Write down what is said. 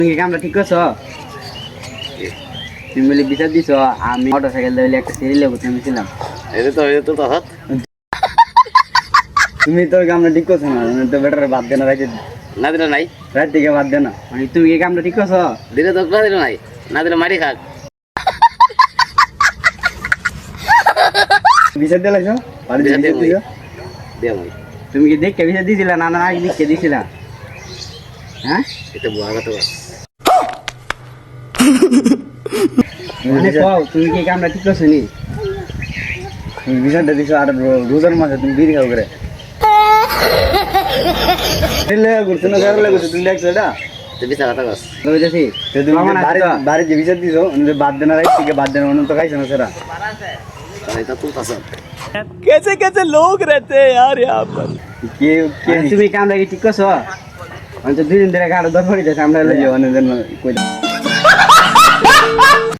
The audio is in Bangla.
তুমি কামটা ঠিক করছো? তুমি বলে বিচার দিছো আমি মোটরসাইকেল ধরে একটা সিঁড়ি লেবু থেমেছিলাম। এটা তো তফাৎ। তুমি তো কামটা ঠিক করছো না, তুমি তো বেটার বাদ দেনা রাইতে না দিলে নাই, রাত থেকে বাদ দেনা। মানে তুমি কি কামটা ঠিক করছো? দিলে তো না দিলে নাই, না দিলে মারি খাক। বিচার দিয়ে লাগছো? বাড়িতে বিচার বিচার দিছো? দিয়ে মই তুমি কি দেখে বিচার দিছিলা না না আগে দেখে দিছিলা? হ্যাঁ এটা বুয়া কথা বল। মানে কও তুমি কি কামটা ঠিক করছো নি? তুমি বিচারটা দিছো আর রোজার মাসে তুমি বিড়ি খাও করে ঘুরছো না ঘরে ঘুরছো তুমি দেখছো এটা তুই বিচার কথা কস। বুঝেছি বাড়িতে বিচার দিছো বাদ দেনা রাইট থেকে বাদ দেনা অন্য তো খাইছো না সেটা এটা তুই তাছ। कैसे कैसे लोग रहते हैं यार यहाँ पर। তুমি কামটা কি ঠিক করছো? আমি তো 2 দিন ধরে গাড়ি দরকার হইতেছে আমরা কই